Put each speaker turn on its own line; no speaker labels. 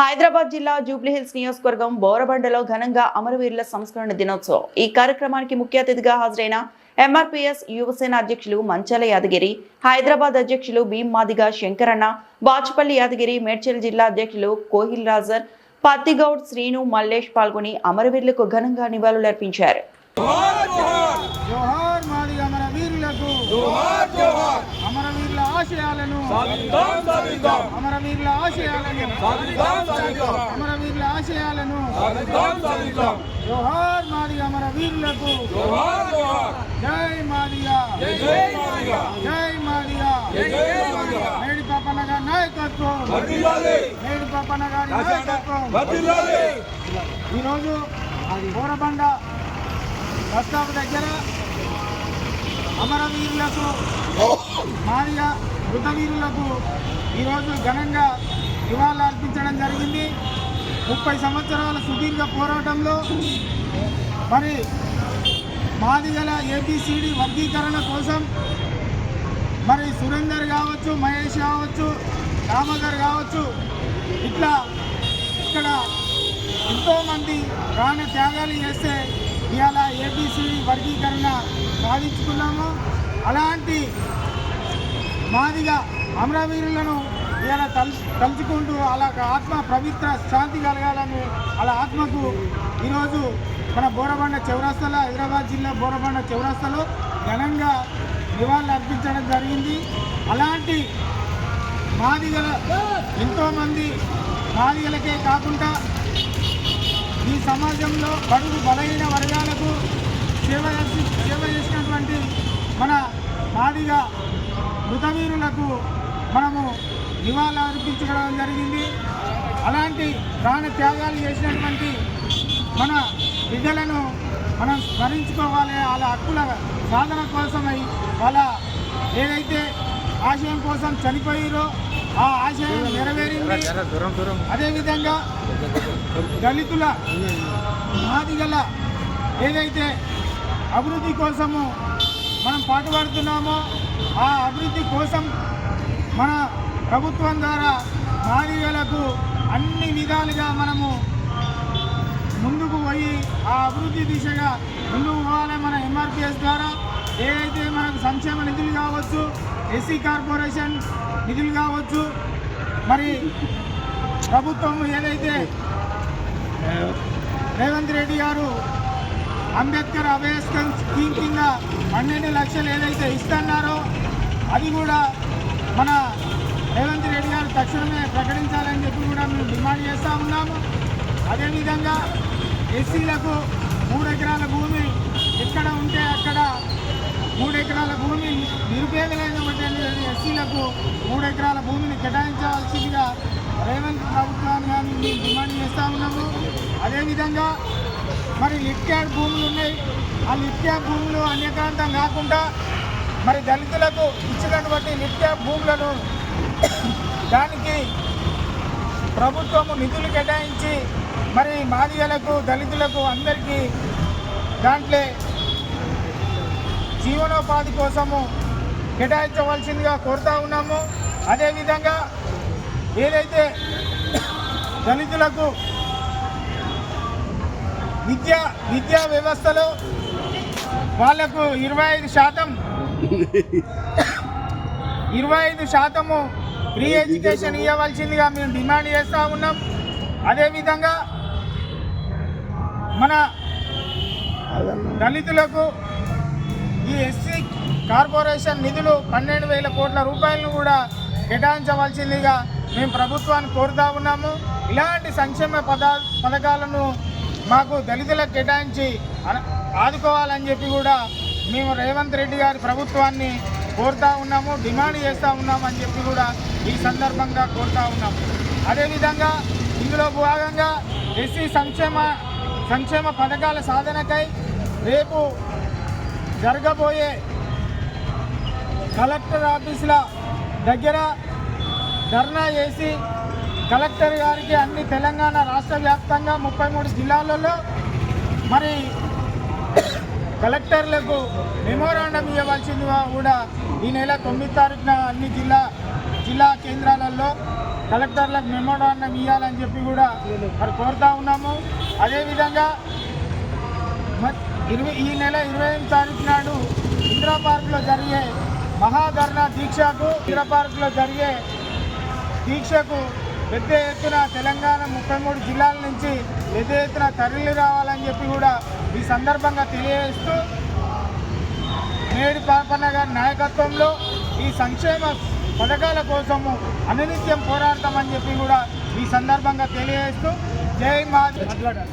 హైదరాబాద్ జిల్లా జూబ్లీహిల్స్ నియోజకవర్గం బోరబండలో ఘనంగా అమరవీరుల సంస్మరణ దినోత్సవం. ఈ కార్యక్రమానికి ముఖ్య అతిథిగా హాజరైన ఎంఆర్పీఎస్ యువసేన అధ్యక్షులు మంచాల యాదగిరి, హైదరాబాద్ అధ్యక్షులు భీం మాదిగ శంకరన్న, బాచుపల్లి యాదగిరి, మేడ్చల్ జిల్లా అధ్యక్షులు కోహిల్ రాజర్, పత్తిగౌడ్, శ్రీను, మల్లేష్ పాల్గొని అమరవీరులకు ఘనంగా నివాళులర్పించారు.
జోహార్ మాదిగ అమరవీరులకు జై మాదిగ జై మాదిగ మేడి పాపన్న గారి నాయకత్వం మేడి పాపన్న గారి నాయకత్వం. ఈరోజు బోరబండ బస్ స్టాప్ దగ్గర అమరవీరులకు మాదిగ మృతవీరులకు ఈరోజు ఘనంగా నివాళులు అర్పించడం జరిగింది. 30 సంవత్సరాల సుదీర్ఘ పోరాటంలో మరి మాదిగల ఏబిసిడి వర్గీకరణ కోసం మరి సురేందర్ కావచ్చు, మహేష్ కావచ్చు, రామగర్ కావచ్చు, ఇట్లా ఇక్కడ ఎంతోమంది ప్రాణ త్యాగాలు చేస్తే ఇవాళ ఏబిసిడి వర్గీకరణ సాధించుకున్నాము. అలాంటి మాదిగ అమరవీరులను ఇలా తలుచుకుంటూ అలా ఆత్మ పవిత్ర శాంతి కలగాలని అలా ఆత్మకు ఈరోజు మన బోరబండ చౌరస్తాలో, హైదరాబాద్ జిల్లా బోరబండ చౌరస్తాలో ఘనంగా నివాళులు అర్పించడం జరిగింది. అలాంటి మాదిగల ఎంతోమంది మాదిగలకే కాకుండా ఈ సమాజంలో బడుగు బలహీన వర్గాలకు సేవ చేసినటువంటి మన మాదిగ మృతవీరులకు మనము నివాళులు అర్పించడం జరిగింది. అలాంటి ప్రాణ త్యాగాలు చేసినటువంటి మన బిడ్డలను మనం స్మరించుకోవాలి. వాళ్ళ హక్కుల సాధన కోసమై వాళ్ళ ఏదైతే ఆశయం కోసం చనిపోయారో ఆ ఆశయం నెరవేరింది. అదేవిధంగా దళితుల మాదిగల ఏదైతే అభివృద్ధి కోసము మనం పాటుపడుతున్నామో ఆ అభివృద్ధి కోసం మన ప్రభుత్వం ద్వారా మాదిగలకు అన్ని విధాలుగా మనము ముందుకు పోయి ఆ అభివృద్ధి దిశగా ముందుకు పోవాలి. మన ఎంఆర్పిఎస్ ద్వారా ఏదైతే మనకు సంక్షేమ నిధులు కావచ్చు, ఎస్సీ కార్పొరేషన్ నిధులు కావచ్చు, మరి ప్రభుత్వం ఏదైతే రేవంత్ రెడ్డి గారు అంబేద్కర్ అవేర్నెస్ స్కీమ్ కింద 12 లక్షలు ఏదైతే ఇస్తున్నారో అది కూడా మన రేవంత్ రెడ్డి గారు తక్షణమే ప్రకటించాలని చెప్పి కూడా మేము డిమాండ్ చేస్తూ ఉన్నాము. అదేవిధంగా ఎస్సీలకు 3 ఎకరాల భూమి ఎక్కడ ఉంటే అక్కడ 3 ఎకరాల భూమి నిరుపేదలైనటువంటి ఎస్సీలకు 3 ఎకరాల భూమిని కేటాయించవలసిందిగా రేవంత్ ప్రభుత్వాన్ని కానీ మేము డిమాండ్ చేస్తూ ఉన్నాము. అదేవిధంగా మరి లిఫ్ట్యాడ్ భూములు ఉన్నాయి. ఆ లిఫ్ట్యాడ్ భూములు అన్యక్రాంతం కాకుండా మరి దళితులకు ఇచ్చినటువంటి లిఫ్ట్యాడ్ భూములను దానికి ప్రభుత్వము నిధులు కేటాయించి మరి మాదిగలకు, దళితులకు అందరికీ దాంట్లో జీవనోపాధి కోసము కేటాయించవలసిందిగా కోరుతూ ఉన్నాము. అదేవిధంగా ఏదైతే దళితులకు విద్యా వ్యవస్థలో వాళ్లకు 25% ఫ్రీ ఎడ్యుకేషన్ ఇవ్వవలసిందిగా మేము డిమాండ్ చేస్తూ ఉన్నాం. అదేవిధంగా మన దళితులకు ఈ ఎస్సీ కార్పొరేషన్ నిధులు 12,000 కోట్ల రూపాయలను కూడా కేటాయించవలసిందిగా మేము ప్రభుత్వాన్ని కోరుతూ ఉన్నాము. ఇలాంటి సంక్షేమ పథకాలను మాకు దళితులకు కేటాయించి ఆదుకోవాలని చెప్పి కూడా మేము రేవంత్ రెడ్డి గారి ప్రభుత్వాన్ని కోరుతూ ఉన్నాము, డిమాండ్ చేస్తూ ఉన్నాము అని చెప్పి కూడా ఈ సందర్భంగా కోరుతూ ఉన్నాము. అదేవిధంగా ఇందులో భాగంగా ఎస్సీ సంక్షేమ పథకాల సాధనకై రేపు జరగబోయే కలెక్టర్ ఆఫీసుల దగ్గర ధర్నా చేసి కలెక్టర్ గారికి అన్ని తెలంగాణ రాష్ట్ర వ్యాప్తంగా 33 జిల్లాలలో మరి కలెక్టర్లకు మెమోరాండం ఇవ్వవలసిందిగా కూడా ఈ నెల 9వ తారీఖున అన్ని జిల్లా కేంద్రాలలో కలెక్టర్లకు మెమోరాండం ఇవ్వాలని చెప్పి కూడా మరి కోరుతా ఉన్నాము. అదేవిధంగా ఈ నెల 28 తారీఖు నాడు ఇందిరా పార్కులో జరిగే మహాధర్నా దీక్షకు పెద్ద ఎత్తున తెలంగాణ 33 జిల్లాల నుంచి పెద్ద ఎత్తున తరలి రావాలని చెప్పి కూడా ఈ సందర్భంగా తెలియజేస్తూ మేడి పాపన్న గారి నాయకత్వంలో ఈ సంక్షేమ పథకాల కోసము అనునిత్యం పోరాడతామని చెప్పి కూడా ఈ సందర్భంగా తెలియజేస్తూ జై మాట్లాడాలి.